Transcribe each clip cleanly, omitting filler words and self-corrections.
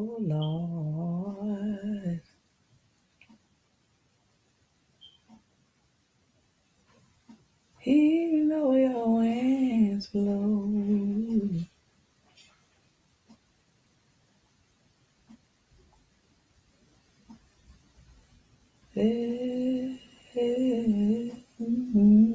Oh Lord. Even though your winds blow. Eh, mm.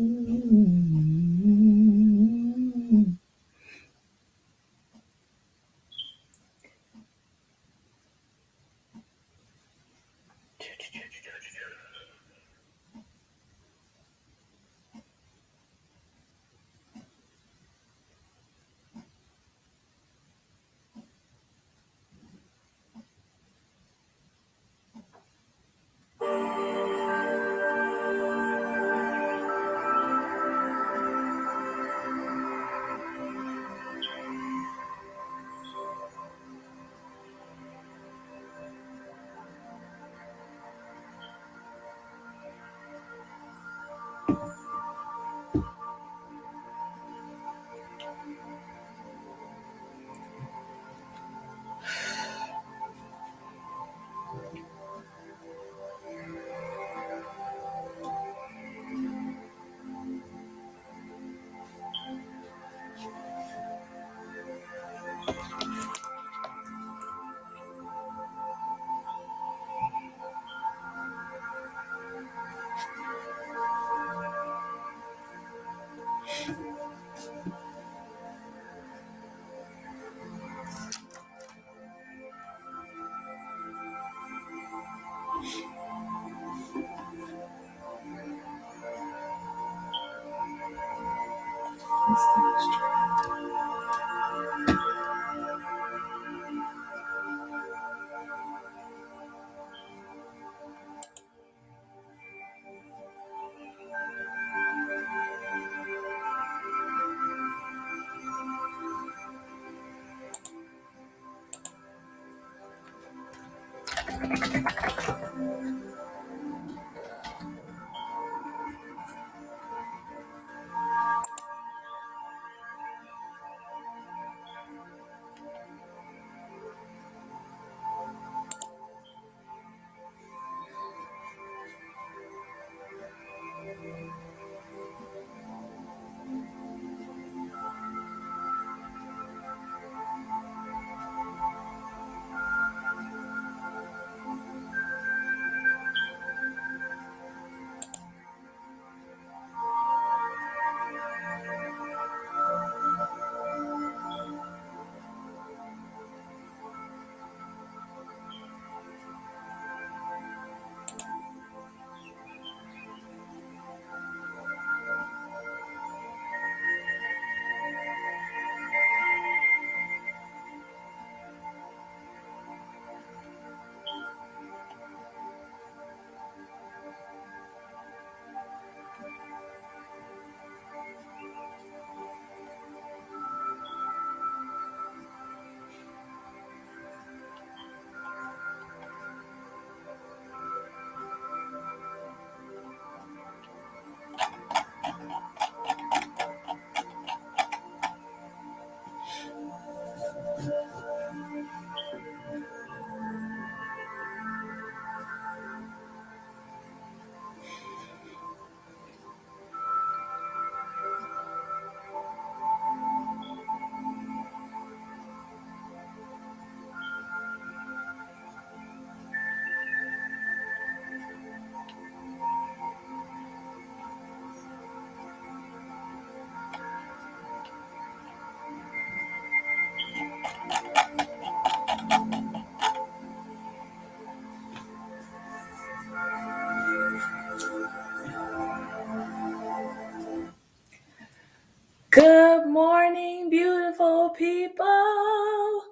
Good morning, beautiful people.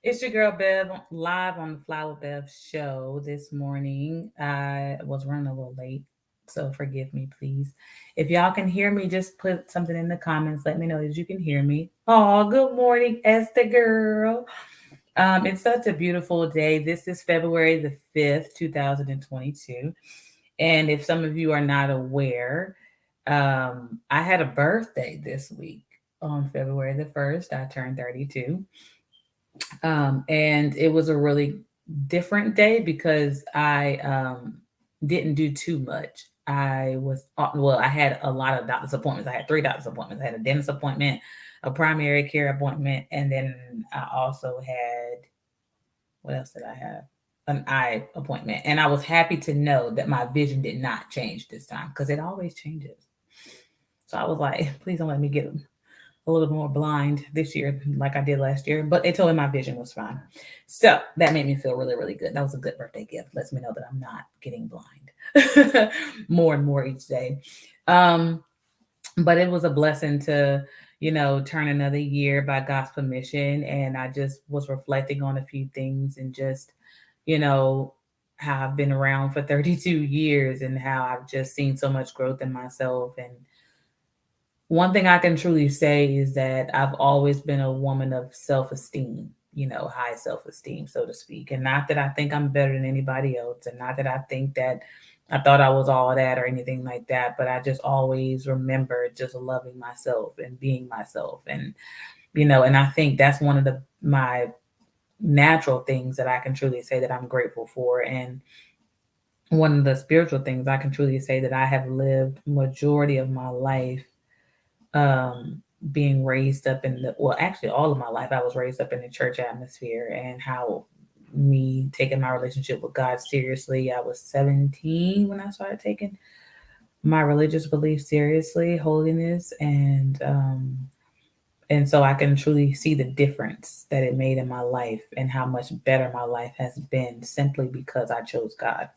It's your girl Bev live on the Fly with Bev show this morning. I was running a little late, so forgive me, please. If y'all can hear me, just put something in the comments. Let me know that you can hear me. Oh, good morning, Esther girl. It's such a beautiful day. This is February the 5th, 2022. And if some of you are not aware, I had a birthday this week on February the 1st. I turned 32. And it was a really different day because I didn't do too much. I had a lot of doctor's appointments. I had three doctor's appointments. I had a dentist appointment, a primary care appointment, and then I also had, what else did I have? An eye appointment. And I was happy to know that my vision did not change this time because it always changes. So I was like, please don't let me get a little more blind this year like I did last year. But they told me my vision was fine. So that made me feel really, really good. That was a good birthday gift. Lets me know that I'm not getting blind more and more each day. Um, but it was a blessing to, turn another year by God's permission. And I just was reflecting on a few things and just, you know, how I've been around for 32 years and how I've just seen so much growth in myself. And one thing I can truly say is that I've always been a woman of self esteem, high self esteem, so to speak. And not that I think I'm better than anybody else, and not that I think that I thought I was all that or anything like that, but I just always remember just loving myself and being myself. And I think that's one of my natural things that I can truly say that I'm grateful for. And one of the spiritual things I can truly say that I have lived majority of my life um, being raised up in actually all of my life, I was raised up in the church atmosphere, and how me taking my relationship with God seriously. I was 17 when I started taking my religious beliefs seriously, holiness, and so I can truly see the difference that it made in my life and how much better my life has been simply because I chose God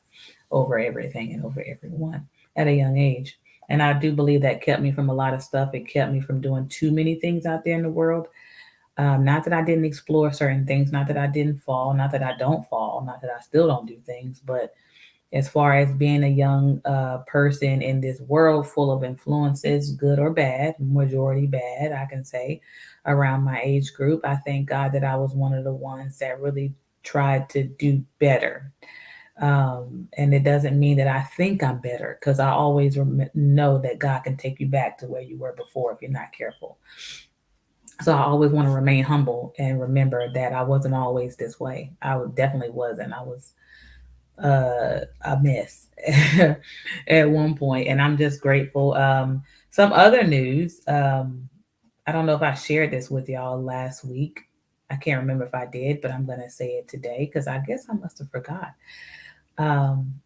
over everything and over everyone at a young age. And I do believe that kept me from a lot of stuff. It kept me from doing too many things out there in the world. Not that I didn't explore certain things, not that I didn't fall, not that I don't fall, not that I still don't do things, but as far as being a young person in this world full of influences, good or bad, majority bad, I can say, around my age group, I thank God that I was one of the ones that really tried to do better. And it doesn't mean that I think I'm better because I always know that God can take you back to where you were before if you're not careful. So I always want to remain humble and remember that I wasn't always this way. Definitely wasn't. I was a mess at one point, and I'm just grateful. Some other news. I don't know if I shared this with y'all last week. I can't remember if I did, but I'm gonna say it today because I guess I must have forgot. Um,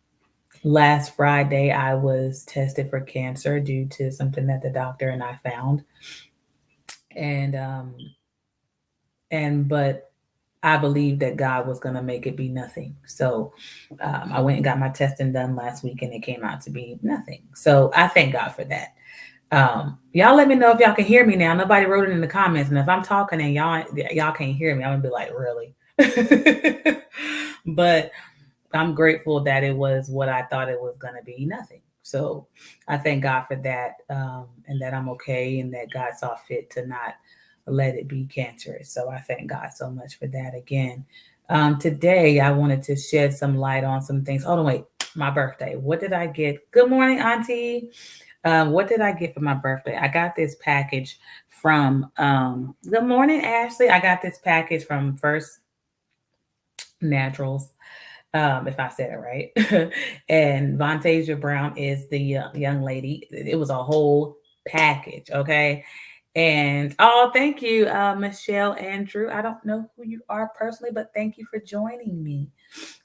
Last Friday, I was tested for cancer due to something that the doctor and I found, and but I believed that God was going to make it be nothing. So I went and got my testing done last week, and it came out to be nothing. So I thank God for that. Y'all let me know if y'all can hear me now. Nobody wrote it in the comments, and if I'm talking and y'all can't hear me, I'm gonna be like, really? But I'm grateful that it was what I thought it was going to be, nothing. So I thank God for that, and that I'm okay, and that God saw fit to not let it be cancerous. So I thank God so much for that again. Today, I wanted to shed some light on some things. Oh, no, wait, my birthday. What did I get? Good morning, Auntie. What did I get for my birthday? I got this package from, good morning, Ashley. I got this package from First Naturals, if I said it right. And Vontasia Brown is the young lady. It was a whole package, okay? And oh, thank you, Michelle Andrew. I don't know who you are personally, but thank you for joining me.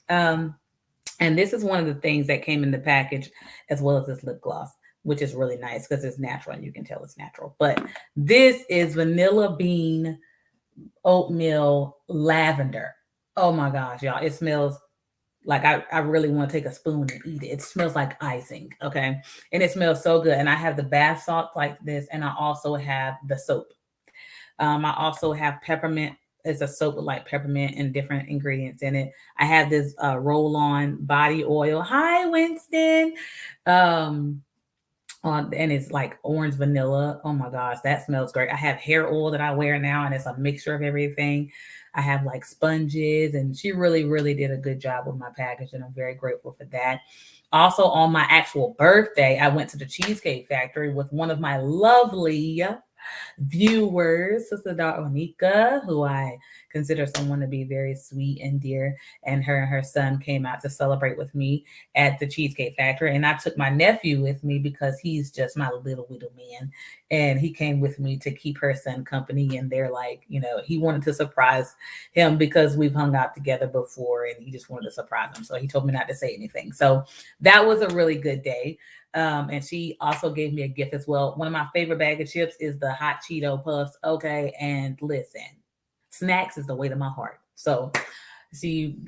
Um, and this is one of the things that came in the package, as well as this lip gloss, which is really nice because it's natural and you can tell it's natural. But this is vanilla bean oatmeal lavender. Oh my gosh, y'all. It smells like I really want to take a spoon and eat it. It smells like icing, okay? And it smells so good. And I have the bath salt like this, and I also have the soap. I also have peppermint. It's a soap with like peppermint and different ingredients in it. I have this roll-on body oil. Hi, Winston. Um, and it's like orange vanilla. Oh my gosh, that smells great. I have hair oil that I wear now, and it's a mixture of everything. I have like sponges, and she really, really did a good job with my package, and I'm very grateful for that. Also, on my actual birthday, I went to the Cheesecake Factory with one of my lovely viewers, Sister Onika, who I consider someone to be very sweet and dear, and her son came out to celebrate with me at the Cheesecake Factory. And I took my nephew with me because he's just my little man. And he came with me to keep her son company. And they're like, he wanted to surprise him because we've hung out together before and he just wanted to surprise him. So he told me not to say anything. So that was a really good day. And she also gave me a gift as well. One of my favorite bag of chips is the hot Cheeto puffs. Okay. And listen, snacks is the way to my heart. So she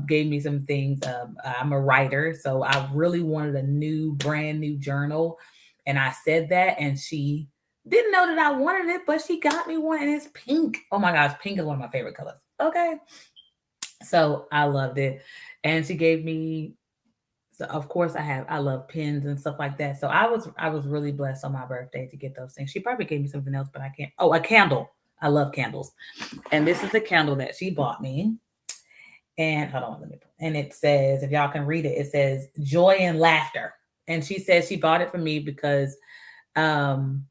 gave me some things. I'm a writer, so I really wanted a brand new journal. And I said that, and she didn't know that I wanted it, but she got me one, and it's pink. Oh my gosh, pink is one of my favorite colors. Okay. So I loved it. And she gave me, so of course I love pins and stuff like that. So I was really blessed on my birthday to get those things. She probably gave me something else, but I can't. Oh, a candle. I love candles. And this is the candle that she bought me. And hold on, and it says, if y'all can read it, it says joy and laughter. And she says she bought it for me because um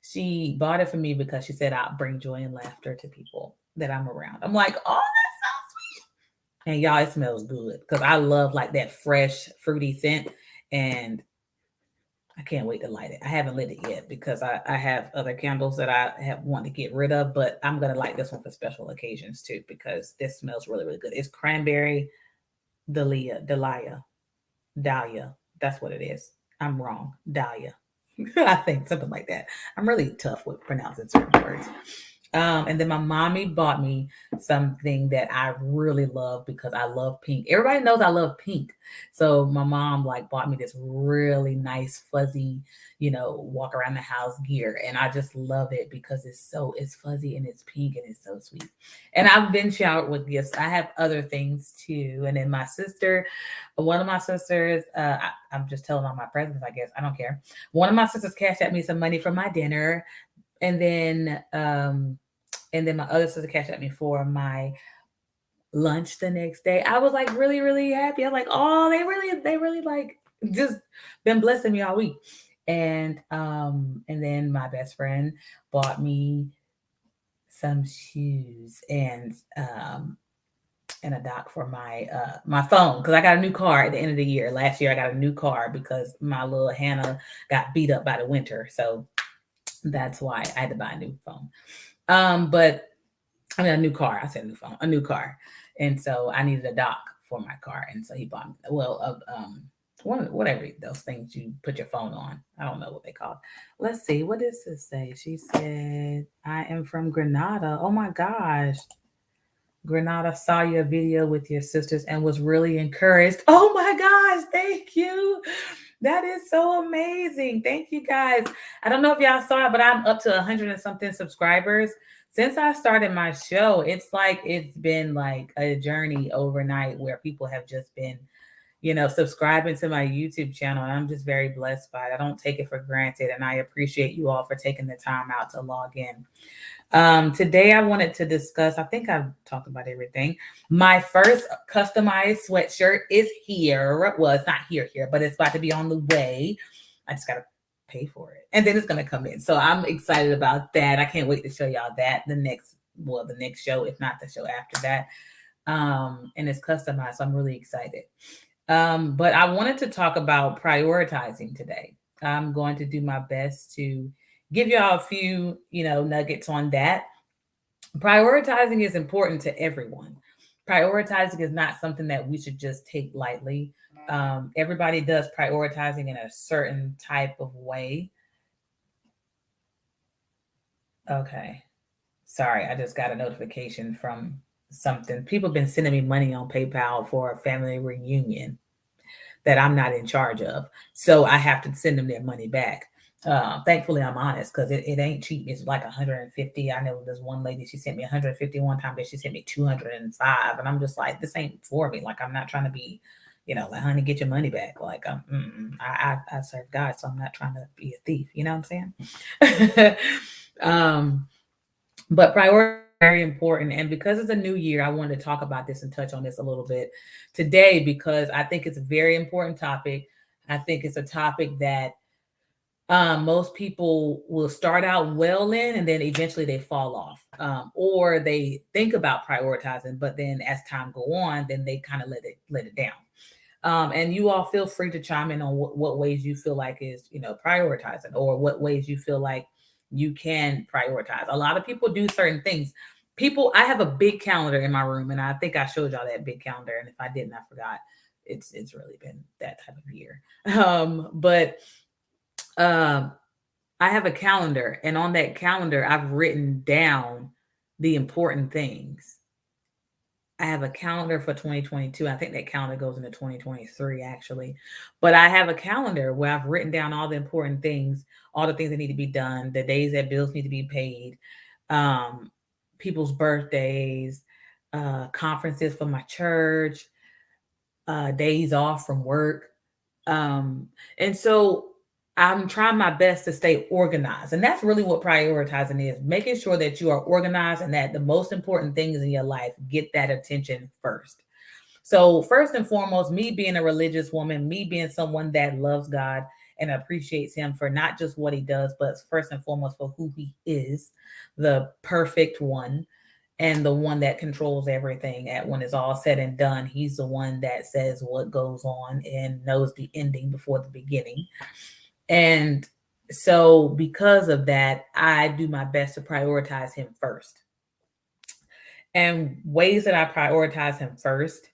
she said I'll bring joy and laughter to people that I'm around. I'm like, oh, that's so sweet. And y'all, it smells good because I love like that fresh fruity scent. And I can't wait to light it. I haven't lit it yet because I have other candles that I have want to get rid of, but I'm gonna light this one for special occasions too because this smells really, really good. It's cranberry Dahlia. That's what it is. I'm wrong. Dahlia. I think something like that. I'm really tough with pronouncing certain words. And then my mommy bought me something that I really love because I love pink. Everybody knows I love pink. So my mom like bought me this really nice fuzzy, walk around the house gear. And I just love it because it's fuzzy and it's pink and it's so sweet. And I've been showered with gifts. I have other things too. And then one of my sisters, I'm just telling all my presents, I guess. I don't care. One of my sisters cashed at me some money for my dinner. And then my other sister cashed at me for my lunch the next day. I was like really, really happy. I was like, oh, they really like just been blessing me all week. And then my best friend bought me some shoes and a dock for my phone because I got a new car at the end of the year. Last year I got a new car because my little Hannah got beat up by the winter. So that's why I had to buy a new phone. But I mean, a new car. I said new phone, a new car. And so I needed a dock for my car. And so he bought me, whatever those things you put your phone on. I don't know what they call. Let's see. What does this say? She said, I am from Grenada. Oh my gosh. Grenada, saw your video with your sisters and was really encouraged. Oh my gosh. Thank you. That is so amazing. Thank you guys. I don't know if y'all saw it, but I'm up to 100 and something subscribers. Since I started my show, it's been like a journey overnight where people have just been, subscribing to my YouTube channel. And I'm just very blessed by it. I don't take it for granted. And I appreciate you all for taking the time out to log in. Today I wanted to discuss, I think I've talked about everything. My first customized sweatshirt is here. Well, it's not here, but it's about to be on the way. I just got to pay for it. And then it's going to come in. So I'm excited about that. I can't wait to show y'all that the next show, if not the show after that. And it's customized. So I'm really excited. But I wanted to talk about prioritizing today. I'm going to do my best to give y'all a few, nuggets on that. Prioritizing is important to everyone. Prioritizing is not something that we should just take lightly. Everybody does prioritizing in a certain type of way. Okay. Sorry, I just got a notification from something. People have been sending me money on PayPal for a family reunion that I'm not in charge of. So I have to send them their money back. Thankfully, I'm honest because it ain't cheap. It's like 150. I know there's one lady, she sent me 150 one time, but she sent me 205. And I'm just like, this ain't for me. Like, I'm not trying to be, like, honey, get your money back. Like, I serve God, so I'm not trying to be a thief. You know what I'm saying? But priority is very important. And because it's a new year, I wanted to talk about this and touch on this a little bit today because I think it's a very important topic. I think it's a topic that Most people will start out well in and then eventually they fall off, or they think about prioritizing, but then as time go on, then they kind of let it down. And you all feel free to chime in on what ways you feel like is, prioritizing, or what ways you feel like you can prioritize. A lot of people do certain things. I have a big calendar in my room, and I think I showed y'all that big calendar. And if I didn't, I forgot. It's really been that type of year. But um, I have a calendar, and on that calendar, I've written down the important things. I have a calendar for 2022. I think that calendar goes into 2023 actually. But I have a calendar where I've written down all the important things, all the things that need to be done, the days that bills need to be paid, um, people's birthdays, conferences for my church, days off from work. Um, and so I'm trying my best to stay organized. And that's really what prioritizing is, making sure that you are organized and that the most important things in your life get that attention first. So, first and foremost, me being a religious woman, me being someone that loves God and appreciates Him for not just what He does, but first and foremost for who He is, the perfect one and the one that controls everything. At when it's all said and done, He's the one that says what goes on and knows the ending before the beginning. And so, because of that, I do my best to prioritize Him first. And ways that I prioritize Him first: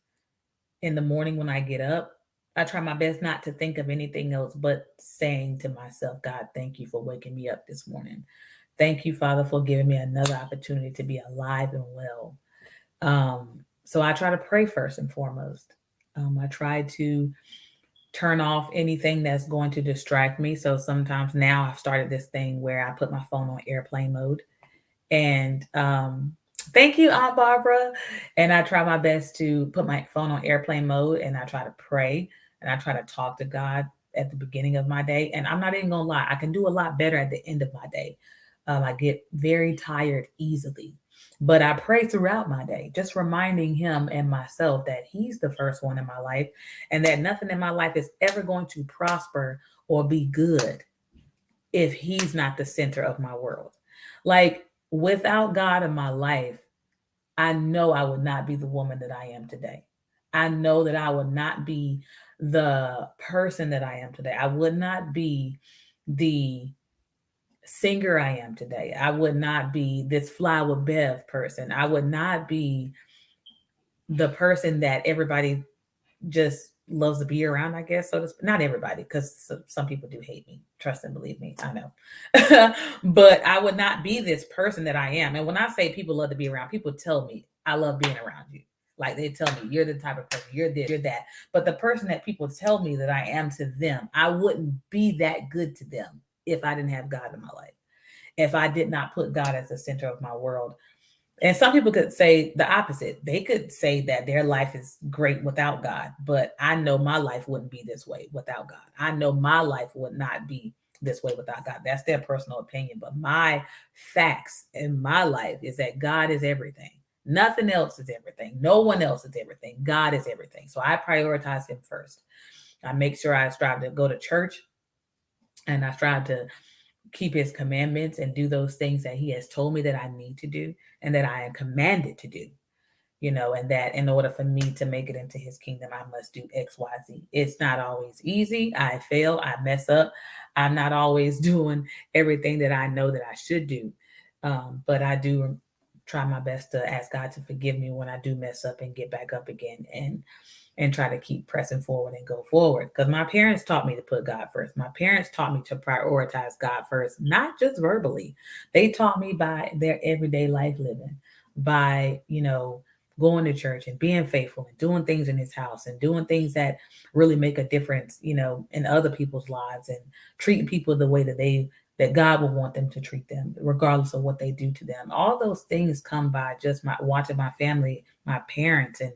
in the morning when I get up, I try my best not to think of anything else but saying to myself, God, thank you for waking me up this morning. Thank you, Father, for giving me another opportunity to be alive and well. Um, so I try to pray first and foremost. I try to turn off anything that's going to distract me. So sometimes now I've started this thing where I put my phone on airplane mode. And thank you, Aunt Barbara. And I try my best to put my phone on airplane mode, and I try to pray, and I try to talk to God at the beginning of my day. And I'm not even going to lie, I can do a lot better at the end of my day. I get very tired easily. But I pray throughout my day, just reminding Him and myself that He's the first one in my life, and that nothing in my life is ever going to prosper or be good if He's not the center of my world. Like, without God in my life, I know I would not be the woman that I am today. I know that I would not be the person that I am today. I would not be the singer I am today. I would not be this Flower Bev person. I would not be the person that everybody just loves to be around, I guess. So not everybody, because some people do hate me. Trust and believe me, I know. But I would not be this person that I am. And when I say people love to be around, people tell me I love being around you. Like, they tell me you're the type of person, you're this, you're that. But the person that people tell me that I am to them, I wouldn't be that good to them if I didn't have God in my life. If I did not put God as the center of my world. And some people could say the opposite. They could say that their life is great without God, but I know my life wouldn't be this way without God. I know my life would not be this way without God. That's their personal opinion. But my facts in my life is that God is everything. Nothing else is everything. No one else is everything. God is everything. So I prioritize Him first. I make sure I strive to go to church, and I strive to keep His commandments and do those things that He has told me that I need to do and that I am commanded to do, and that in order for me to make it into His kingdom, I must do XYZ. It's not always easy. I fail, I mess up. I'm not always doing everything that I know that I should do. But I do try my best to ask God to forgive me when I do mess up and get back up again, and try to keep pressing forward and go forward. Because my parents taught me to put God first. My parents taught me to prioritize God first, not just verbally. They taught me by their everyday life living, by, going to church and being faithful and doing things in His house and doing things that really make a difference, in other people's lives, and treating people the way that God would want them to treat them, regardless of what they do to them. All those things come by just watching my family, my parents, and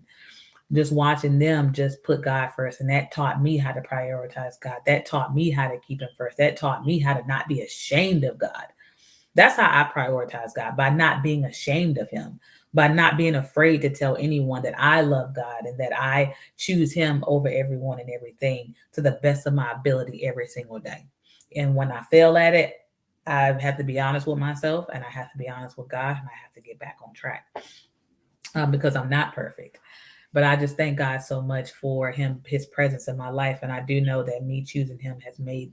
just watching them just put God first. And that taught me how to prioritize God. That taught me how to keep Him first. That taught me how to not be ashamed of God. That's how I prioritize God, by not being ashamed of Him, by not being afraid to tell anyone that I love God and that I choose Him over everyone and everything to the best of my ability every single day. And when I fail at it, I have to be honest with myself and I have to be honest with God and I have to get back on track because I'm not perfect. But I just thank God so much for his presence in my life. And I do know that me choosing him has made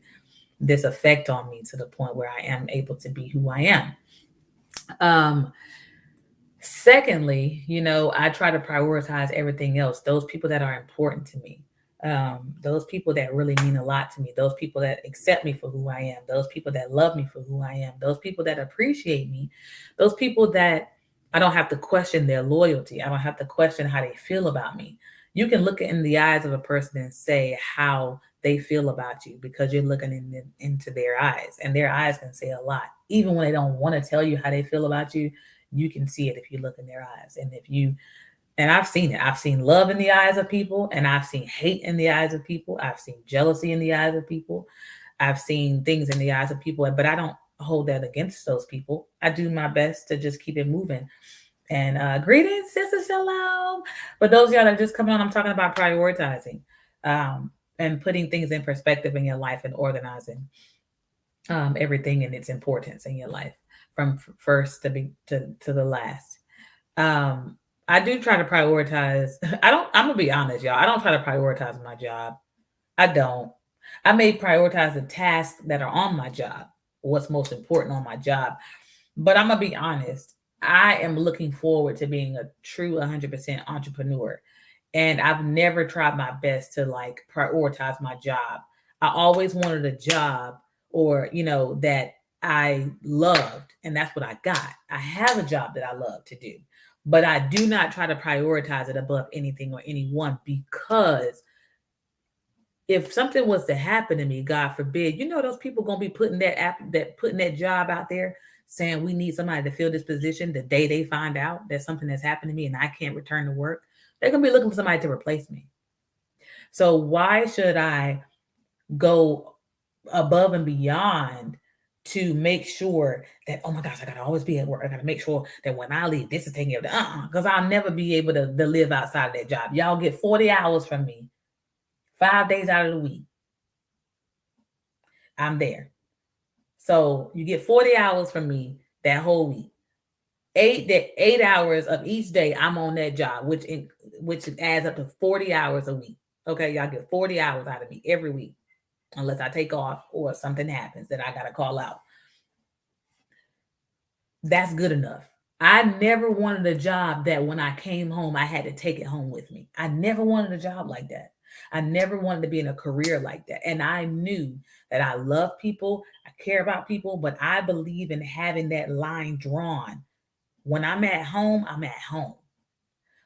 this effect on me to the point where I am able to be who I am. Um, Secondly, I try to prioritize everything else. Those people that are important to me, those people that really mean a lot to me, those people that accept me for who I am, those people that love me for who I am, those people that appreciate me, those people that I don't have to question their loyalty. I don't have to question how they feel about me. You can look in the eyes of a person and say how they feel about you because you're looking into their eyes, and their eyes can say a lot. Even when they don't want to tell you how they feel about you can see it if you look in their eyes. And I've seen it. I've seen love in the eyes of people, and I've seen hate in the eyes of people. I've seen jealousy in the eyes of people. I've seen things in the eyes of people, but I don't hold that against those people. I do my best to just keep it moving. And greetings, sister shalom. But those of y'all that just come on, I'm talking about prioritizing and putting things in perspective in your life and organizing everything and its importance in your life from first to the last. Um, I do try to prioritize. I'm gonna be honest, y'all. I don't try to prioritize my job. I don't. I may prioritize the tasks that are on my job, what's most important on my job. But I'm gonna be honest. I am looking forward to being a true 100% entrepreneur, and I've never tried my best to like prioritize my job. I always wanted a job or that I loved, and that's what I got. I have a job that I love to do, but I do not try to prioritize it above anything or anyone, because if something was to happen to me, God forbid, those people gonna be putting that job out there saying we need somebody to fill this position the day they find out that something has happened to me and I can't return to work. They're gonna be looking for somebody to replace me. So why should I go above and beyond to make sure that, oh my gosh, I gotta always be at work. I gotta make sure that when I leave, this is taken care of. Because I'll never be able to live outside of that job. Y'all get 40 hours from me, 5 days out of the week. I'm there. So you get 40 hours from me that whole week. 8 hours of each day I'm on that job, which adds up to 40 hours a week. Okay, y'all get 40 hours out of me every week, unless I take off or something happens that I gotta call out. That's good enough. I never wanted a job that when I came home, I had to take it home with me. I never wanted a job like that. I never wanted to be in a career like that. And I knew that I love people, I care about people, but I believe in having that line drawn. When I'm at home, I'm at home.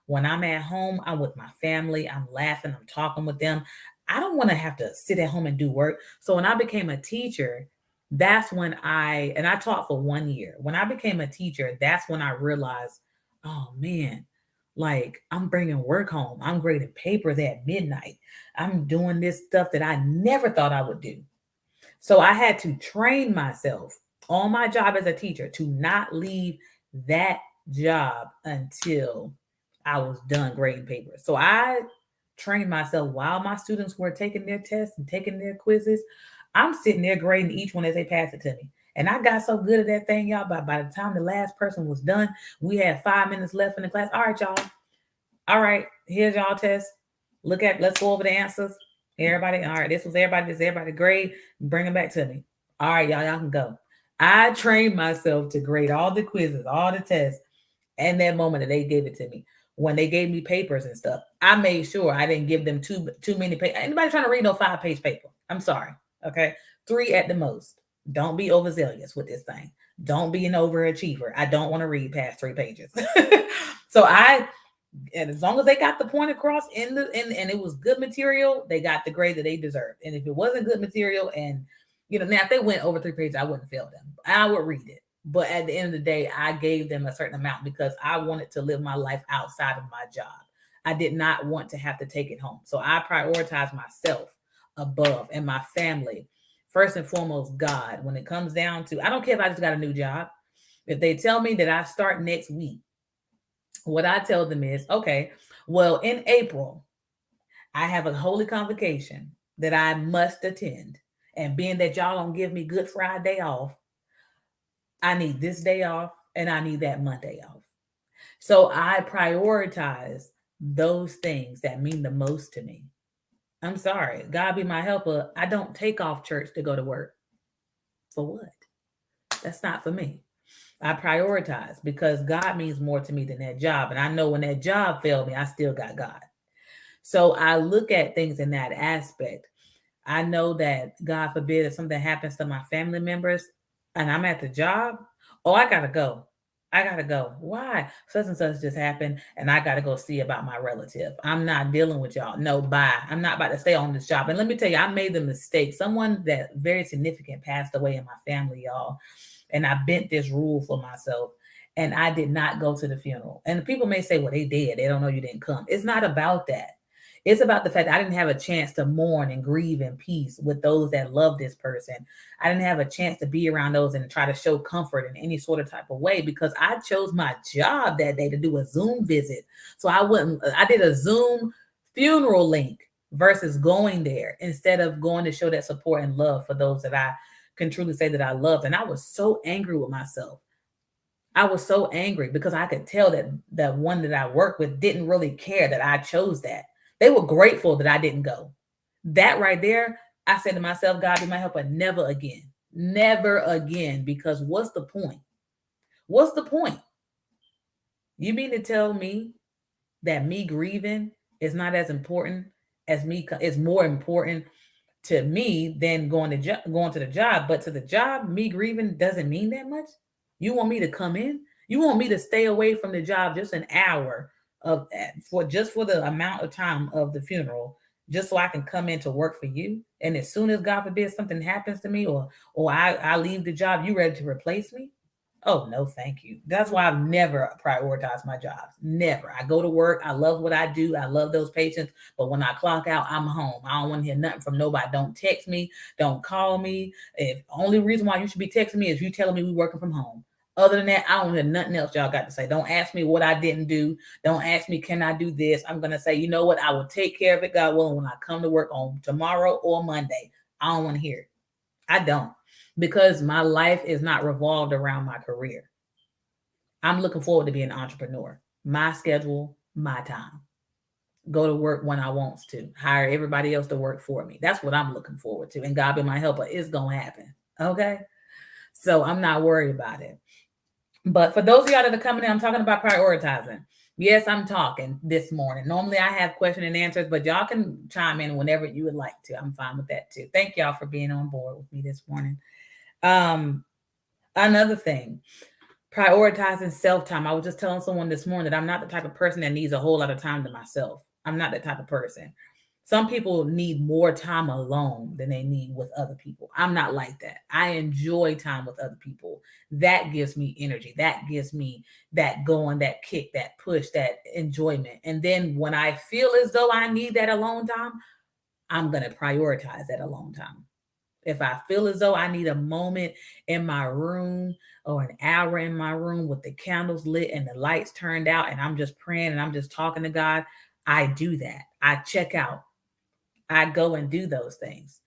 When I'm at home, I'm with my family, I'm laughing, I'm talking with them. I don't want to have to sit at home and do work. So when I became a teacher, that's when and I taught for 1 year. When I became a teacher, that's when I realized, oh man, like I'm bringing work home. I'm grading papers at midnight. I'm doing this stuff that I never thought I would do. So I had to train myself on my job as a teacher to not leave that job until I was done grading papers. So I trained myself while my students were taking their tests and taking their quizzes. I'm sitting there grading each one as they pass it to me. And I got so good at that thing, y'all. By the time the last person was done, we had 5 minutes left in the class. All right, y'all. All right, here's y'all test. Let's go over the answers. Everybody, all right, this is everybody grade. Bring them back to me. All right, y'all can go. I trained myself to grade all the quizzes, all the tests, and that moment that they gave it to me. When they gave me papers and stuff, I made sure I didn't give them too many papers. Anybody trying to read no 5-page paper? I'm sorry. Okay, 3 at the most. Don't be overzealous with this thing. Don't be an overachiever. I don't want to read past 3 pages. So and as long as they got the point across and it was good material, they got the grade that they deserved. And if it wasn't good material, and now if they went over 3 pages, I wouldn't fail them. I would read it. But at the end of the day, I gave them a certain amount because I wanted to live my life outside of my job. I did not want to have to take it home. So I prioritized myself above and my family. First and foremost, God. When it comes down to, I don't care if I just got a new job. If they tell me that I start next week, what I tell them is, okay, well, in April, I have a holy convocation that I must attend. And being that y'all don't give me Good Friday off, I need this day off and I need that Monday off. So I prioritize those things that mean the most to me. I'm sorry, God be my helper. I don't take off church to go to work. For what? That's not for me. I prioritize because God means more to me than that job. And I know when that job failed me, I still got God. So I look at things in that aspect. I know that God forbid if something happens to my family members and I'm at the job, oh, I gotta go. I gotta go. Why? Such and such just happened, and I gotta go see about my relative. I'm not dealing with y'all. No, bye. I'm not about to stay on this job. And let me tell you, I made the mistake. Someone that very significant passed away in my family, y'all. And I bent this rule for myself. And I did not go to the funeral. And people may say, well, they did. They don't know you didn't come. It's not about that. It's about the fact that I didn't have a chance to mourn and grieve in peace with those that love this person. I didn't have a chance to be around those and try to show comfort in any sort of type of way because I chose my job that day to do a Zoom visit. So I did a Zoom funeral link versus going there instead of going to show that support and love for those that I can truly say that I loved. And I was so angry with myself. I was so angry because I could tell that the one that I worked with didn't really care that I chose that. They were grateful that I didn't go. That right there, I said to myself, God be my helper, never again. Never again. Because what's the point? What's the point? You mean to tell me that me grieving is not as important as me is more important to me than going to the job. But to the job, me grieving doesn't mean that much. You want me to come in? You want me to stay away from the job just an hour of for the amount of time of the funeral, just so I can come in to work for you. And as soon as God forbid something happens to me or I leave the job, you ready to replace me? Oh no, thank you. That's why I've never prioritized my jobs. Never. I go to work. I love what I do. I love those patients. But when I clock out, I'm home. I don't want to hear nothing from nobody. Don't text me. Don't call me. If only reason why you should be texting me is you telling me we working from home. Other than that, I don't hear nothing else y'all got to say. Don't ask me what I didn't do. Don't ask me, can I do this? I'm gonna say, you know what? I will take care of it, God willing, when I come to work on tomorrow or Monday. I don't want to hear it. I don't. Because my life is not revolved around my career. I'm looking forward to being an entrepreneur. My schedule, my time. Go to work when I want to. Hire everybody else to work for me. That's what I'm looking forward to. And God be my helper. It's going to happen. Okay? So I'm not worried about it. But for those of y'all that are coming in, I'm talking about prioritizing. Yes, I'm talking this morning. Normally I have question and answers, but y'all can chime in whenever you would like to. I'm fine with that too. Thank y'all for being on board with me this morning. Another thing, prioritizing self-time. I was just telling someone this morning that I'm not the type of person that needs a whole lot of time to myself. I'm not that type of person. Some people need more time alone than they need with other people. I'm not like that. I enjoy time with other people. That gives me energy. That gives me that going, that kick, that push, that enjoyment. And then when I feel as though I need that alone time, I'm going to prioritize that alone time. If I feel as though I need a moment in my room or an hour in my room with the candles lit and the lights turned out and I'm just praying and I'm just talking to God, I do that. I check out. I go and do those things.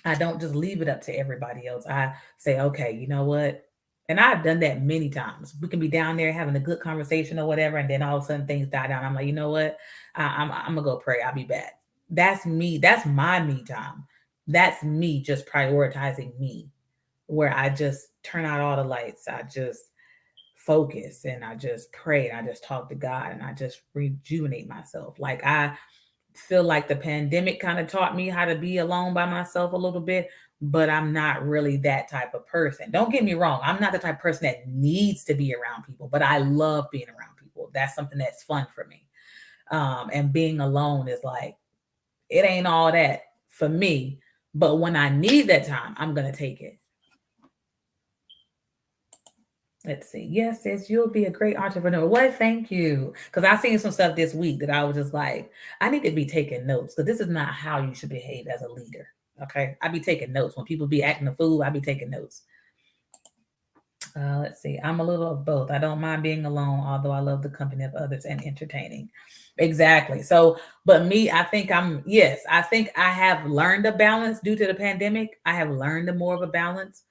I don't just leave it up to everybody else. I say, okay, you know what? And I've done that many times. We can be down there having a good conversation or whatever, and then all of a sudden things die down. I'm like, you know what? I'm gonna go pray. I'll be back. That's me. That's my me time. That's me just prioritizing me, where I just turn out all the lights. I just focus and I just pray and I just talk to God and I just rejuvenate myself. Like I feel like the pandemic kind of taught me how to be alone by myself a little bit, but I'm not really that type of person. Don't get me wrong. I'm not the type of person that needs to be around people, but I love being around people. That's something that's fun for me. And being alone is like, it ain't all that for me. But when I need that time, I'm going to take it. Let's see. Yes, sis, you'll be a great entrepreneur. What? Thank you. Because I seen some stuff this week that I was just like, I need to be taking notes because this is not how you should behave as a leader. Okay. I be taking notes. When people be acting a fool, I be taking notes. Let's see. I'm a little of both. I don't mind being alone, although I love the company of others and entertaining. Exactly. So, but me, I think yes, I think I have learned a balance due to the pandemic. I have learned a more of a balance.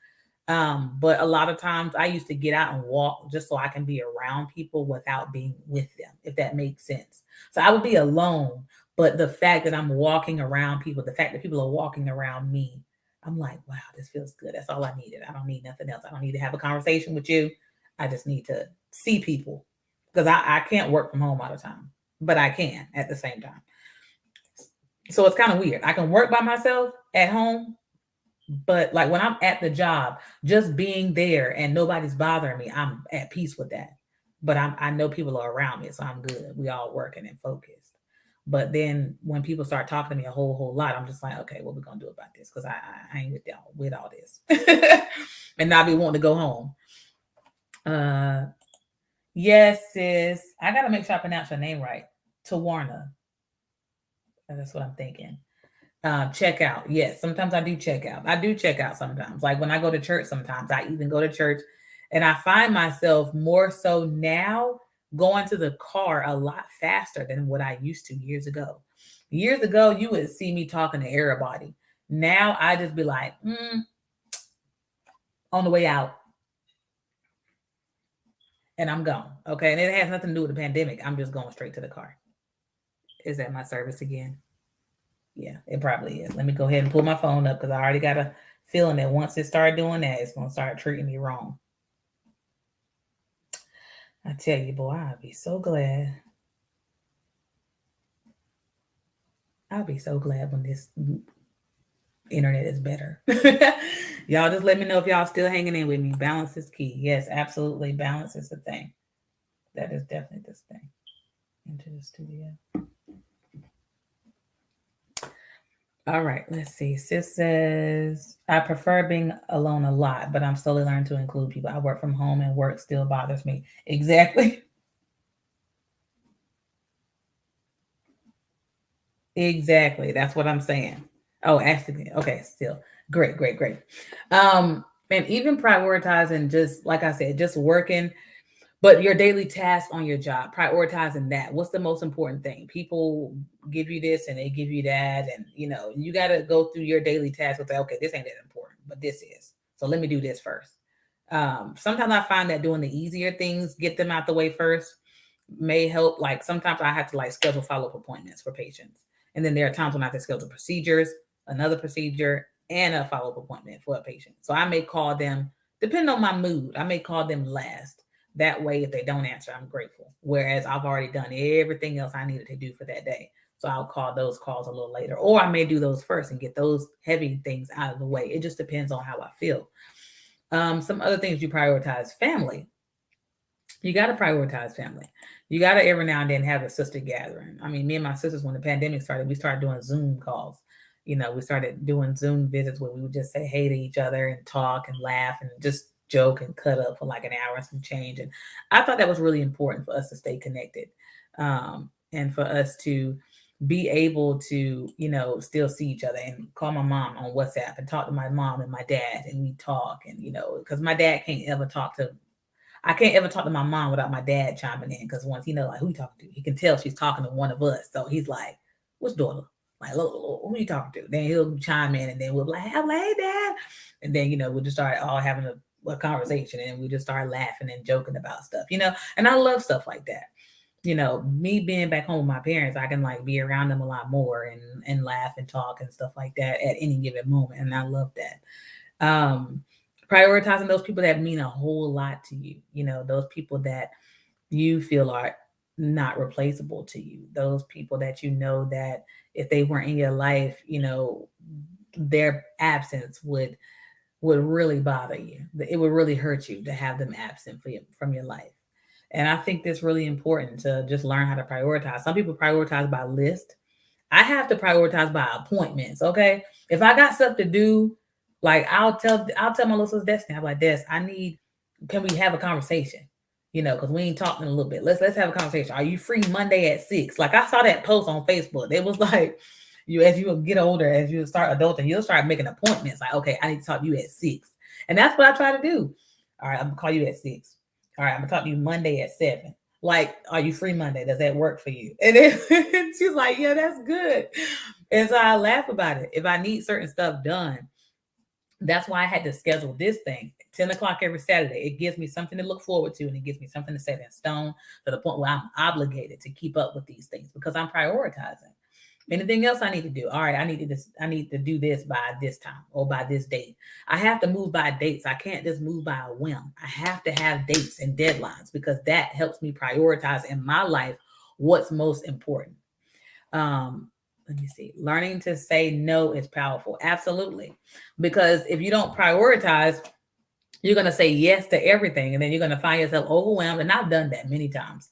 But a lot of times I used to get out and walk just so I can be around people without being with them, if that makes sense. So I would be alone, but the fact that I'm walking around people, the fact that people are walking around me, I'm like, wow, this feels good. That's all I needed. I don't need nothing else. I don't need to have a conversation with you. I just need to see people because I can't work from home all the time, but I can at the same time. So it's kind of weird. I can work by myself at home, but like when I'm at the job, just being there and nobody's bothering me, I'm at peace with that. But I know people are around me, so I'm good. We all working and focused. But then when people start talking to me a whole lot, I'm just like, okay, what we gonna do about this? Because I ain't with all this, and now be wanting to go home. Uh, yes, sis. I gotta make sure I pronounce your name right. Tawarna. That's what I'm thinking. Check out. Yes, sometimes I do check out. I do check out sometimes. Like when I go to church, sometimes I even go to church and I find myself more so now going to the car a lot faster than what I used to years ago. Years ago, you would see me talking to everybody. Now I just be like, on the way out, and I'm gone. Okay. And it has nothing to do with the pandemic. I'm just going straight to the car. Is that my service again? Yeah, it probably is. Let me go ahead and pull my phone up because I already got a feeling that once it started doing that, it's gonna start treating me wrong. I tell you, boy, I'll be so glad. I'll be so glad when this internet is better. Y'all just let me know if y'all still hanging in with me. Balance is key. Yes, absolutely. Balance is the thing. That is definitely this thing. Into the studio. All right, let's see. Sis says, I prefer being alone a lot, but I'm slowly learning to include people. I work from home and work still bothers me. Exactly. Exactly. That's what I'm saying. Oh, actually, okay, still. Great, great, great. And even prioritizing just like I said, just working but your daily task on your job, prioritizing that. What's the most important thing? People give you this and they give you that. And, you got to go through your daily task and say, okay, this ain't that important, but this is. So let me do this first. Sometimes I find that doing the easier things, get them out the way first, may help. Like sometimes I have to like schedule follow-up appointments for patients. And then there are times when I have to schedule procedures, another procedure, and a follow-up appointment for a patient. So I may call them, depending on my mood, I may call them last. That way, if they don't answer, I'm grateful. Whereas I've already done everything else I needed to do for that day. So I'll call those calls a little later. Or I may do those first and get those heavy things out of the way. It just depends on how I feel. Some other things you prioritize family. You got to prioritize family. You got to every now and then have a sister gathering. I mean, me and my sisters, when the pandemic started, we started doing Zoom calls. We started doing Zoom visits where we would just say hey to each other and talk and laugh and just joke and cut up for like an hour and some change. And I thought that was really important for us to stay connected, and for us to be able to, still see each other and call my mom on WhatsApp and talk to my mom and my dad and we talk and, because my dad can't ever talk to I can't ever talk to my mom without my dad chiming in because once he know like who you talking to, he can tell she's talking to one of us. So he's like, "What's daughter? Like, who you talking to?" Then he'll chime in, and then we'll be like, "Hey, dad," and then we'll just start all having a conversation, and we just start laughing and joking about stuff, And I love stuff like that. Me being back home with my parents, I can like be around them a lot more and laugh and talk and stuff like that at any given moment, and I love that. Prioritizing those people that mean a whole lot to you, those people that you feel are not replaceable to you, those people that that if they weren't in your life, their absence would really bother you. It would really hurt you to have them absent from your life. And I think that's really important to just learn how to prioritize. Some people prioritize by list. I have to prioritize by appointments. Okay. If I got stuff to do, like I'll tell my little sister Destiny, I'm like, Des, can we have a conversation? Because we ain't talking in a little bit. Let's have a conversation. Are you free Monday at 6? Like I saw that post on Facebook. It was like, as you get older, as you start adulting, you'll start making appointments. Like, okay, I need to talk to you at 6. And that's what I try to do. All right, I'm gonna call you at 6. All right, I'm gonna talk to you Monday at 7. Like, are you free Monday? Does that work for you? And then she's like, yeah, that's good. And so I laugh about it. If I need certain stuff done, that's why I had to schedule this thing 10 o'clock every Saturday. It gives me something to look forward to, and it gives me something to set in stone to the point where I'm obligated to keep up with these things because I'm prioritizing. Anything else I need to do? All right, I need to do this by this time or by this date. I have to move by dates. I can't just move by a whim. I have to have dates and deadlines because that helps me prioritize in my life what's most important. Let me see. Learning to say no is powerful. Absolutely. Because if you don't prioritize, you're going to say yes to everything and then you're going to find yourself overwhelmed. And I've done that many times.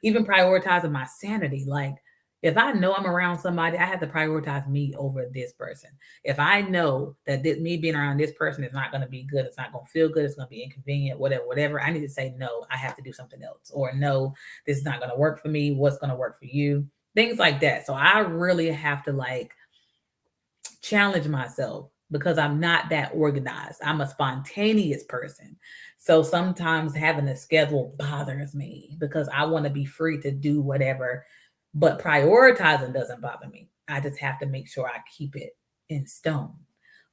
Even prioritizing my sanity. Like, if I know I'm around somebody, I have to prioritize me over this person. If I know that me being around this person is not going to be good, it's not going to feel good, it's going to be inconvenient, whatever, I need to say, no, I have to do something else. Or no, this is not going to work for me. What's going to work for you? Things like that. So I really have to like challenge myself because I'm not that organized. I'm a spontaneous person. So sometimes having a schedule bothers me because I want to be free to do whatever, but prioritizing doesn't bother me. I just have to make sure I keep it in stone.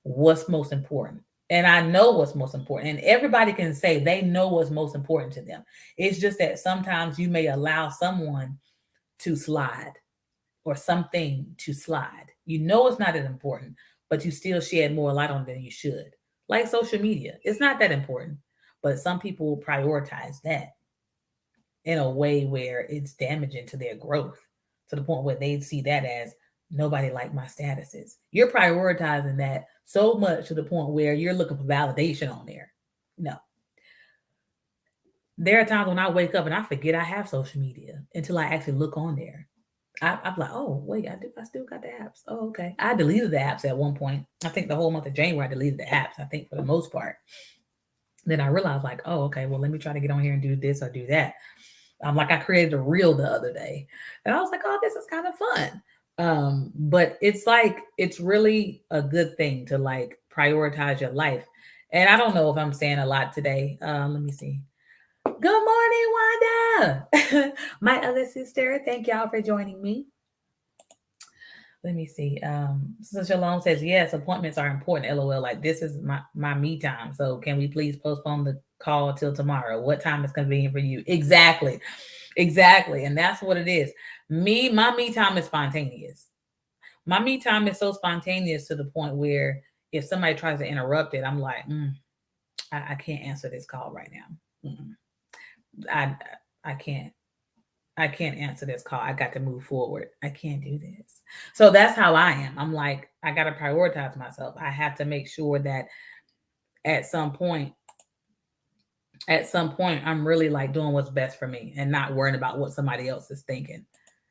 What's most important? And I know what's most important. And everybody can say they know what's most important to them. It's just that sometimes you may allow someone to slide or something to slide. You know it's not that important, but you still shed more light on it than you should. Like social media, it's not that important, but some people prioritize that in a way where it's damaging to their growth to the point where they see that as nobody like my statuses. You're prioritizing that so much to the point where you're looking for validation on there. No. There are times when I wake up and I forget I have social media until I actually look on there. I'm like, oh wait, I still got the apps. Oh, okay. I deleted the apps at one point. I think the whole month of January I deleted the apps. I think for the most part. Then I realized like, oh, okay, well let me try to get on here and do this or do that. Like I created a reel the other day, and I was like, oh, this is kind of fun. But it's like it's really a good thing to like prioritize your life. And I don't know if I'm saying a lot today. Let me see. Good morning, Wanda. My other sister. Thank y'all for joining me. Let me see. Sister Shalom says, yes, appointments are important. LOL. Like this is my me time. So can we please postpone the call till tomorrow? What time is convenient for you? Exactly. Exactly. And that's what it is. My me time is spontaneous. My me time is so spontaneous to the point where if somebody tries to interrupt it, I'm like, I can't answer this call right now. I I can't. I can't answer this call. I got to move forward. I can't do this. So that's how I am. I'm like, I got to prioritize myself. I have to make sure that at some point, I'm really like doing what's best for me and not worrying about what somebody else is thinking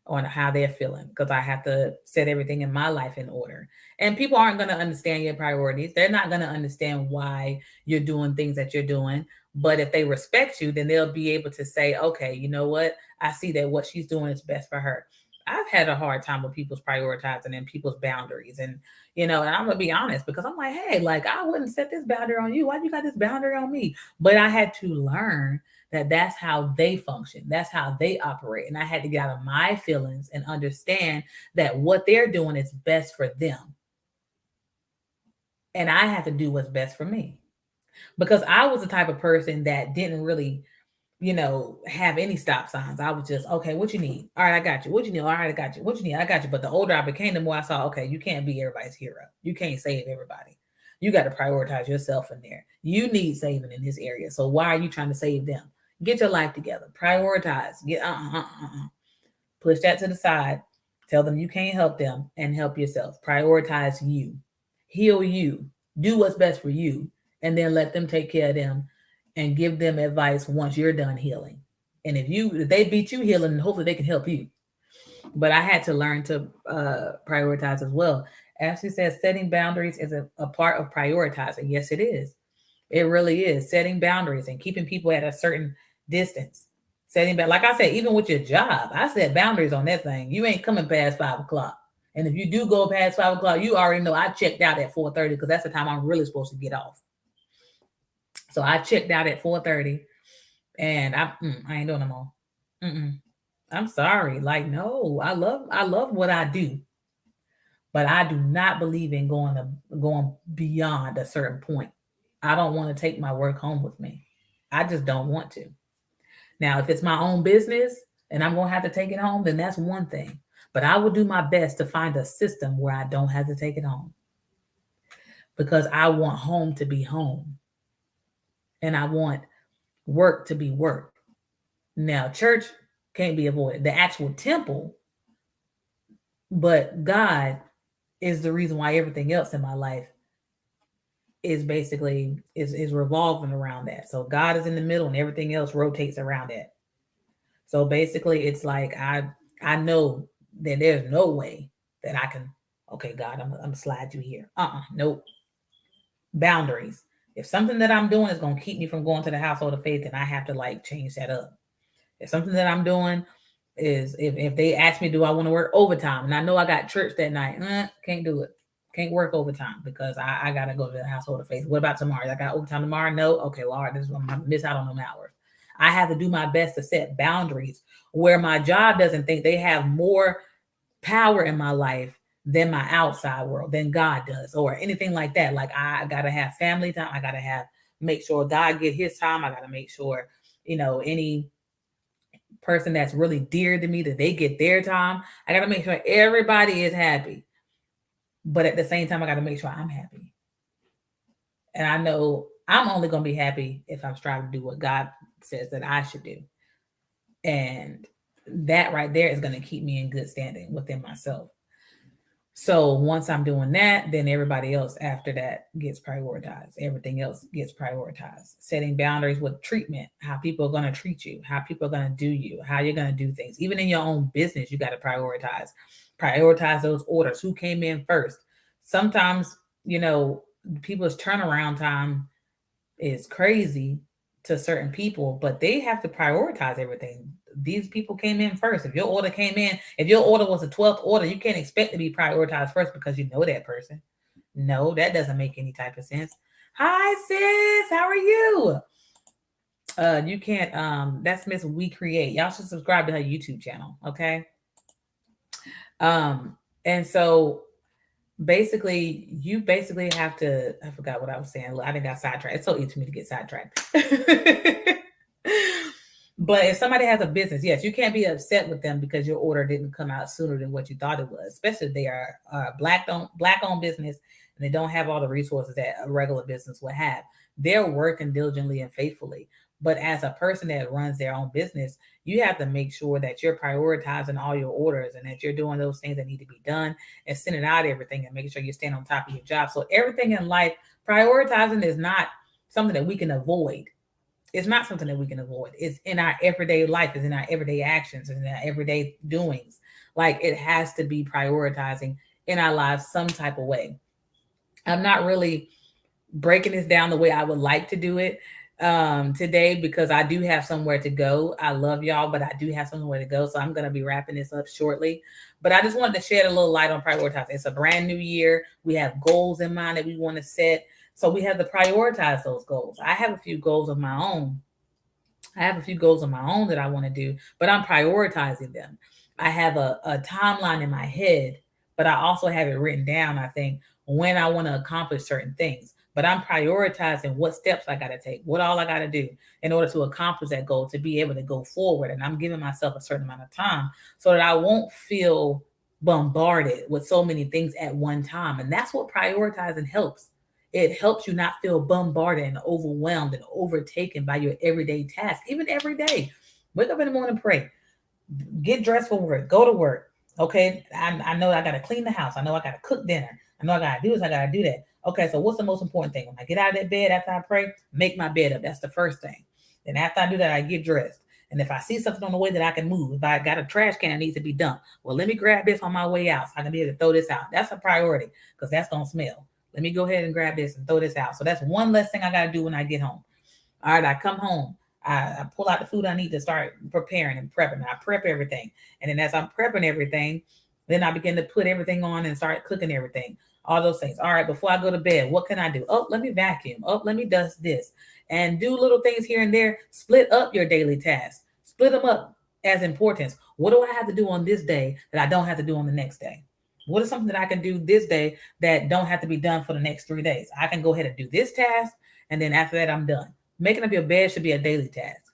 on how they're feeling because I have to set everything in my life in order. And people aren't going to understand your priorities. They're not going to understand why you're doing things that you're doing. But if they respect you, then they'll be able to say, okay, you know what? I see that what she's doing is best for her. I've had a hard time with people's prioritizing and people's boundaries. And I'm going to be honest because I'm like, hey, like I wouldn't set this boundary on you. Why you got this boundary on me? But I had to learn that that's how they function. That's how they operate. And I had to get out of my feelings and understand that what they're doing is best for them. And I have to do what's best for me because I was the type of person that didn't really, have any stop signs. I was just, okay, what you need? All right, I got you. What you need? All right, I got you. What you need? I got you. But the older I became, the more I saw, okay, you can't be everybody's hero. You can't save everybody. You got to prioritize yourself in there. You need saving in this area. So why are you trying to save them? Get your life together. Prioritize. Push that to the side. Tell them you can't help them and help yourself. Prioritize you. Heal you. Do what's best for you. And then let them take care of them and give them advice once you're done healing. And if they beat you healing, hopefully they can help you. But I had to learn to prioritize as well. Ashley says setting boundaries is a part of prioritizing. Yes, it is. It really is. Setting boundaries and keeping people at a certain distance. Setting back, like I said, even with your job, I set boundaries on that thing. You ain't coming past 5 o'clock. And if you do go past 5 o'clock, you already know I checked out at 4:30 because that's the time I'm really supposed to get off. So I checked out at 4:30, and I ain't doing no more. Mm-mm. I'm sorry. Like, no, I love what I do, but I do not believe in going beyond a certain point. I don't want to take my work home with me. I just don't want to. Now, if it's my own business and I'm gonna have to take it home, then that's one thing. But I will do my best to find a system where I don't have to take it home because I want home to be home and I want work to be work. Now, church can't be avoided, the actual temple, but God is the reason why everything else in my life is basically is revolving around that. So God is in the middle and everything else rotates around that. So basically it's like I know that there's no way that I can, okay, God, I'm gonna slide you here. Nope. Boundaries. If something that I'm doing is gonna keep me from going to the household of faith, then I have to like change that up. If something that I'm doing is if they ask me, do I want to work overtime? And I know I got church that night, can't do it. Can't work overtime because I gotta go to the household of faith. What about tomorrow? I got overtime tomorrow? No. Okay, Lord, this is I'm gonna miss out on them hours. I have to do my best to set boundaries where my job doesn't think they have more power in my life than my outside world, than God does, or anything like that. Like I gotta have family time. I gotta have make sure God get his time. I gotta make sure, any person that's really dear to me that they get their time. I got to make sure everybody is happy. But at the same time, I got to make sure I'm happy. And I know I'm only going to be happy if I'm striving to do what God says that I should do. And that right there is going to keep me in good standing within myself. So once I'm doing that, then everybody else after that gets prioritized. Everything else gets prioritized. Setting boundaries with treatment, how people are going to treat you, how people are going to do you, how you're going to do things. Even in your own business, you got to prioritize. Prioritize those orders. Who came in first? Sometimes, people's turnaround time is crazy to certain people, but they have to prioritize everything. These people came in first. If your order came in, if your order was a 12th order, you can't expect to be prioritized first because you know that person. No, that doesn't make any type of sense. Hi sis, how are you? You can't that's Miss We Create. Y'all should subscribe to her YouTube channel, okay? And so basically you basically have to, I forgot what I was saying. I think I got sidetracked. It's so easy for me to get sidetracked. But if somebody has a business, yes, you can't be upset with them because your order didn't come out sooner than what you thought it was, especially if they are black owned business and they don't have all the resources that a regular business would have. They're working diligently and faithfully. But as a person that runs their own business, you have to make sure that you're prioritizing all your orders and that you're doing those things that need to be done and sending out everything and making sure you stand on top of your job. So everything in life, prioritizing is not something that we can avoid. It's not something that we can avoid. It's in our everyday life, it's in our everyday actions, it's in our everyday doings. Like it has to be prioritizing in our lives some type of way. I'm not really breaking this down the way I would like to do it today because I do have somewhere to go. I love y'all, but I do have somewhere to go. So I'm going to be wrapping this up shortly. But I just wanted to shed a little light on prioritizing. It's a brand new year. We have goals in mind that we want to set. So we have to prioritize those goals. I have a few goals of my own. That I want to do, but I'm prioritizing them. I have a timeline in my head, but I also have it written down, I think, when I want to accomplish certain things. But I'm prioritizing what steps I got to take, what all I got to do in order to accomplish that goal, to be able to go forward. And I'm giving myself a certain amount of time so that I won't feel bombarded with so many things at one time. And that's what prioritizing helps. It helps you not feel bombarded and overwhelmed and overtaken by your everyday tasks, even every day. Wake up in the morning, pray, get dressed for work, go to work. Okay, I know I got to clean the house. I know I got to cook dinner. I know I got to do this. I got to do that. Okay, so what's the most important thing? When I get out of that bed after I pray, make my bed up. That's the first thing. Then after I do that, I get dressed. And if I see something on the way that I can move, if I got a trash can that needs to be dumped, well, let me grab this on my way out so I can be able to throw this out. That's a priority because that's going to smell. Let me go ahead and grab this and throw this out. So that's one less thing I got to do when I get home. All right, I come home. I pull out the food I need to start preparing and prepping. I prep everything. And then as I'm prepping everything, then I begin to put everything on and start cooking everything. All those things. All right, before I go to bed, what can I do? Oh, let me vacuum. Oh, let me dust this. and do little things here and there. Split up your daily tasks, split them up as importance. What do I have to do on this day that I don't have to do on the next day? What is something that I can do this day that don't have to be done for the next 3 days? I can go ahead and do this task, and then after that, I'm done. Making up your bed should be a daily task.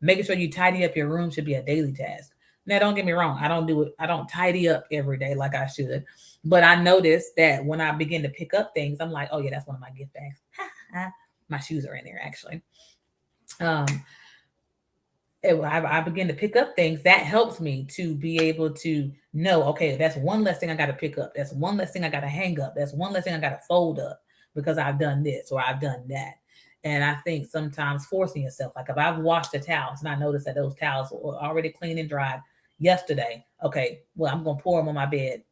Making sure you tidy up your room should be a daily task. Now, don't get me wrong. I don't do it. I don't tidy up every day like I should. But I notice that when I begin to pick up things, I'm like, oh yeah, that's one of my gift bags. My shoes are in there actually. Um, I begin to pick up things that helps me to be able to know, okay, that's one less thing I got to pick up. That's one less thing I got to hang up. That's one less thing I got to fold up because I've done this or I've done that. And I think sometimes forcing yourself, like if I've washed the towels and I notice that those towels were already clean and dried yesterday, okay, well, I'm going to pour them on my bed.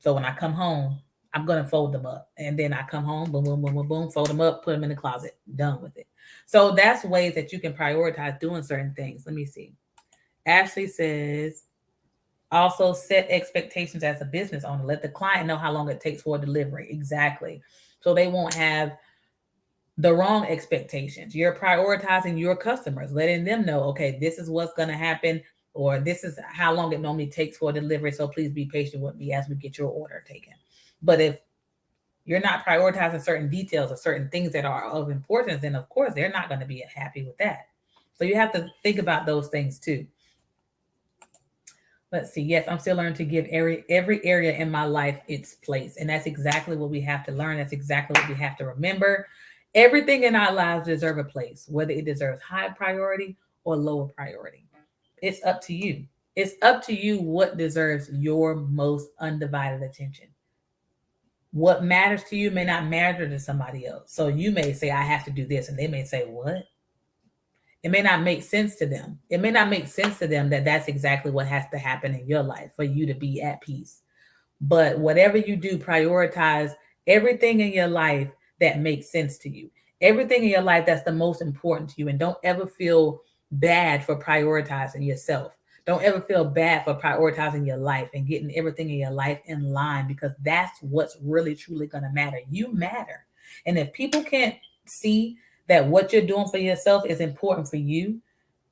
So when I come home, I'm going to fold them up. And then I come home, boom, boom, boom, boom, boom, fold them up, put them in the closet, done with it. So that's ways that you can prioritize doing certain things. Let me see. Ashley says, also set expectations as a business owner. Let the client know how long it takes for a delivery. Exactly. So they won't have the wrong expectations. You're prioritizing your customers, letting them know, okay, this is what's going to happen, or this is how long it normally takes for a delivery. So please be patient with me as we get your order taken. But if you're not prioritizing certain details or certain things that are of importance, then of course they're not going to be happy with that. So you have to think about those things too. Let's see. Yes, I'm still learning to give every area in my life its place. And that's exactly what we have to learn. That's exactly what we have to remember. Everything in our lives deserves a place, whether it deserves high priority or lower priority. It's up to you. It's up to you what deserves your most undivided attention. What matters to you may not matter to somebody else. So you may say, I have to do this. And they may say, what? It may not make sense to them. It may not make sense to them that that's exactly what has to happen in your life for you to be at peace. But whatever you do, prioritize everything in your life that makes sense to you. Everything in your life that's the most important to you. And don't ever feel bad for prioritizing yourself. Don't ever feel bad for prioritizing your life and getting everything in your life in line, because that's what's really truly going to matter. You matter. And if people can't see that what you're doing for yourself is important for you,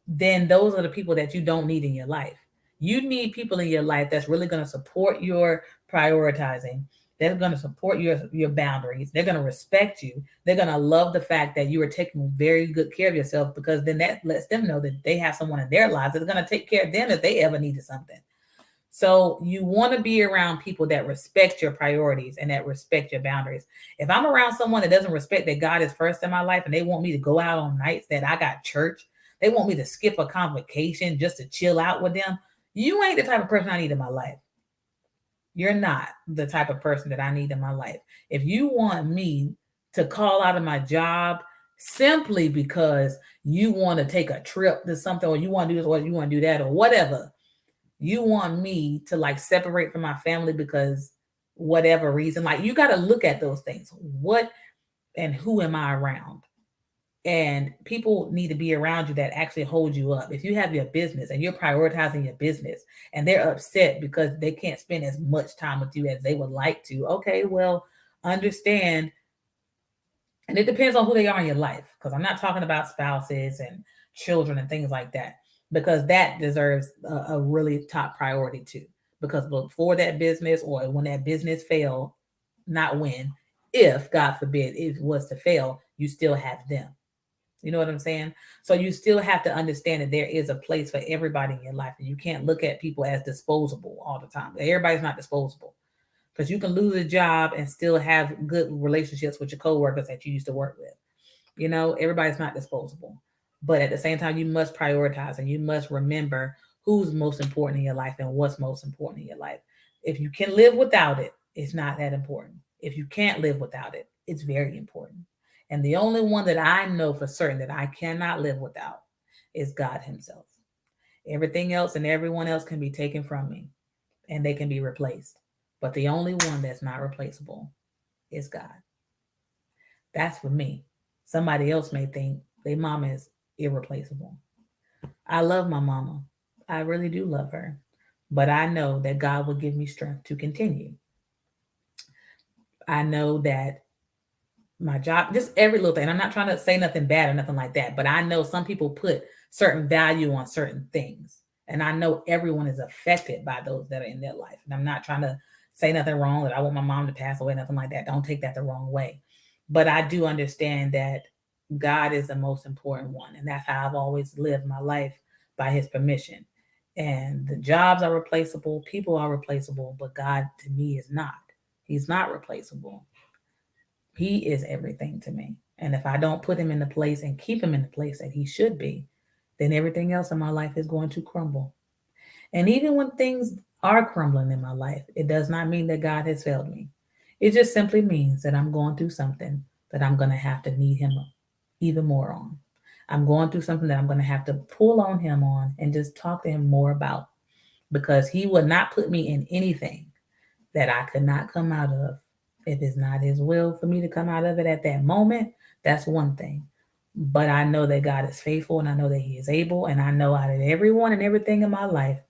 then those are the people that you don't need in your life. You need people in your life that's really going to support your prioritizing. They're going to support your boundaries. They're going to respect you. They're going to love the fact that you are taking very good care of yourself, because then that lets them know that they have someone in their lives that's going to take care of them if they ever needed something. So you want to be around people that respect your priorities and that respect your boundaries. If I'm around someone that doesn't respect that God is first in my life, and they want me to go out on nights that I got church, they want me to skip a convocation just to chill out with them, you ain't the type of person I need in my life. You're not the type of person that I need in my life. If you want me to call out of my job simply because you want to take a trip to something, or you want to do this, or you want to do that, or whatever, you want me to like separate from my family because whatever reason, like you got to look at those things. What and who am I around? And people need to be around you that actually hold you up. If you have your business and you're prioritizing your business and they're upset because they can't spend as much time with you as they would like to, okay, well, understand. And it depends on who they are in your life, because I'm not talking about spouses and children and things like that, because that deserves a really top priority too. Because before that business, or when that business failed, not when, if God forbid it was to fail, you still have them. You know what I'm saying? So you still have to understand that there is a place for everybody in your life, and you can't look at people as disposable all the time. Everybody's not disposable, because you can lose a job and still have good relationships with your coworkers that you used to work with. You know, everybody's not disposable, but at the same time, you must prioritize and you must remember who's most important in your life and what's most important in your life. If you can live without it, it's not that important. If you can't live without it, it's very important. And the only one that I know for certain that I cannot live without is God Himself. Everything else and everyone else can be taken from me and they can be replaced. But the only one that's not replaceable is God. That's for me. Somebody else may think their mama is irreplaceable. I love my mama. I really do love her. But I know that God will give me strength to continue. I know that my job, just every little thing. I'm not trying to say nothing bad or nothing like that, but I know some people put certain value on certain things. And I know everyone is affected by those that are in their life. And I'm not trying to say nothing wrong that I want my mom to pass away, nothing like that. Don't take that the wrong way. But I do understand that God is the most important one. And that's how I've always lived my life, by his permission. And the jobs are replaceable, people are replaceable, but God to me is not. He's not replaceable. He is everything to me. And if I don't put him in the place and keep him in the place that he should be, then everything else in my life is going to crumble. And even when things are crumbling in my life, it does not mean that God has failed me. It just simply means that I'm going through something that I'm going to have to need him even more on. I'm going through something that I'm going to have to pull on him on and just talk to him more about, because he would not put me in anything that I could not come out of. If it's not his will for me to come out of it at that moment, that's one thing. But I know that God is faithful, and I know that he is able, and I know out of everyone and everything in my life,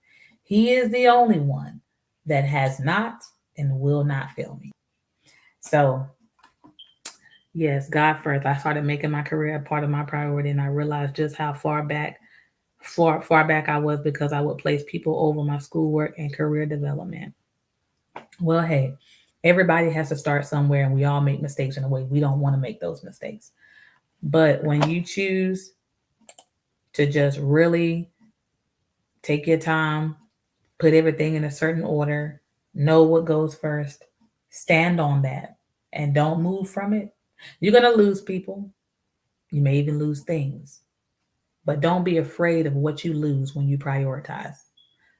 he is the only one that has not and will not fail me. So, yes, God first. I started making my career a part of my priority, and I realized just how far back I was, because I would place people over my schoolwork and career development. Well, hey, everybody has to start somewhere, and we all make mistakes in a way we don't want to make those mistakes. But when you choose to just really take your time, put everything in a certain order, know what goes first, stand on that, and don't move from it, you're going to lose people. You may even lose things. But don't be afraid of what you lose when you prioritize.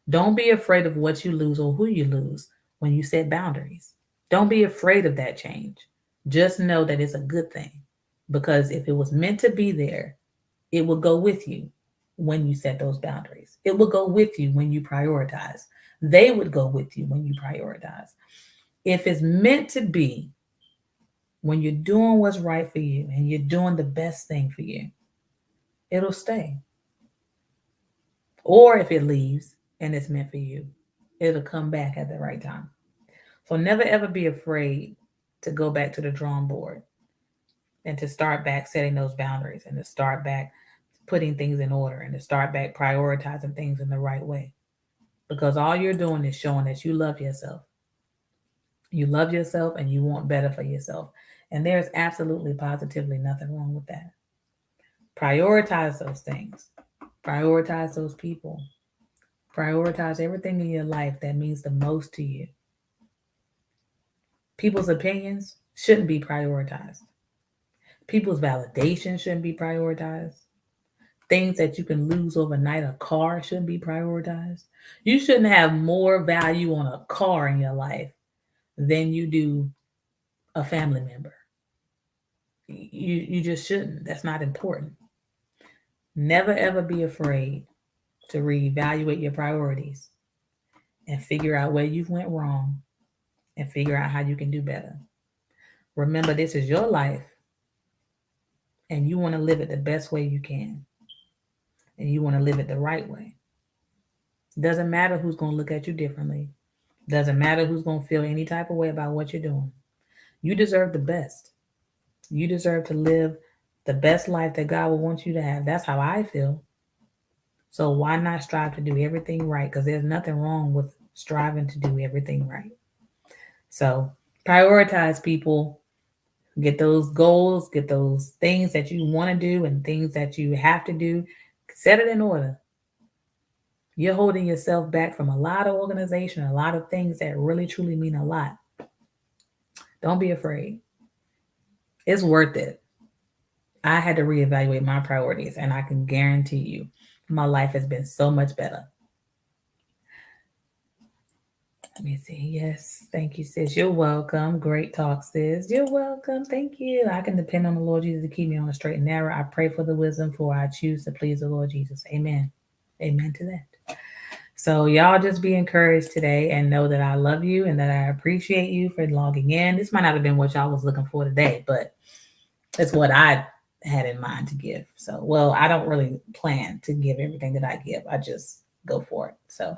Don't be afraid of what you lose or who you lose when you set boundaries. Don't be afraid of that change. Just know that it's a good thing, because if it was meant to be there, it will go with you when you set those boundaries. It will go with you when you prioritize. They would go with you when you prioritize. If it's meant to be, when you're doing what's right for you and you're doing the best thing for you, it'll stay. Or if it leaves and it's meant for you, it'll come back at the right time. So never ever be afraid to go back to the drawing board and to start back setting those boundaries and to start back putting things in order and to start back prioritizing things in the right way. Because all you're doing is showing that you love yourself. You love yourself and you want better for yourself. And there's absolutely positively nothing wrong with that. Prioritize those things. Prioritize those people. Prioritize everything in your life that means the most to you. People's opinions shouldn't be prioritized. People's validation shouldn't be prioritized. Things that you can lose overnight, a car shouldn't be prioritized. You shouldn't have more value on a car in your life than you do a family member. You just shouldn't. That's not important. Never ever be afraid to reevaluate your priorities and figure out where you've went wrong and figure out how you can do better. Remember, this is your life and you want to live it the best way you can. And you want to live it the right way. Doesn't matter who's going to look at you differently. Doesn't matter who's going to feel any type of way about what you're doing. You deserve the best. You deserve to live the best life that God will want you to have. That's how I feel. So why not strive to do everything right? Because there's nothing wrong with striving to do everything right. So prioritize, people. Get those goals, get those things that you want to do and things that you have to do. Set it in order. You're holding yourself back from a lot of organization, a lot of things that really truly mean a lot. Don't be afraid. It's worth it. I had to reevaluate my priorities, and I can guarantee you my life has been so much better. Let me see. Yes. Thank you, sis. You're welcome. Great talk, sis. You're welcome. Thank you. I can depend on the Lord Jesus to keep me on the straight and narrow. I pray for the wisdom, for I choose to please the Lord Jesus. Amen. Amen to that. So y'all just be encouraged today and know that I love you and that I appreciate you for logging in. This might not have been what y'all was looking for today, but it's what I had in mind to give. So, well, I don't really plan to give everything that I give. I just go for it. So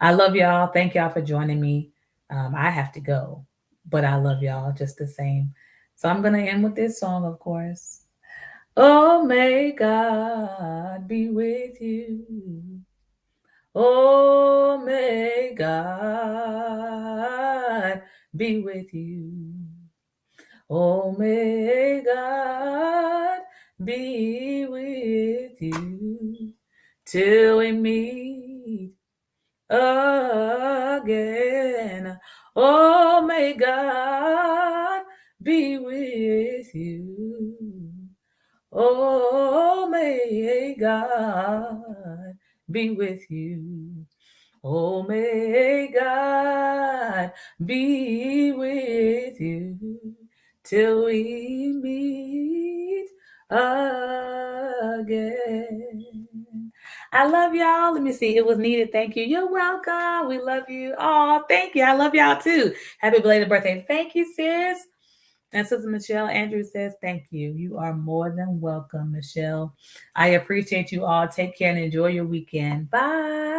I love y'all. Thank y'all for joining me. I have to go, but I love y'all just the same. So I'm going to end with this song, of course. Oh, may God be with you. Oh, may God be with you. Oh, may God be with you till we meet again. Oh, may God be with you. Oh, may God be with you. Oh, may God be with you till we meet again. I love y'all. Let me see. It was needed. Thank you. You're welcome. We love you. Oh, thank you. I love y'all too. Happy belated birthday. Thank you, sis. And Sister Michelle Andrews says, thank you. You are more than welcome, Michelle. I appreciate you all. Take care and enjoy your weekend. Bye.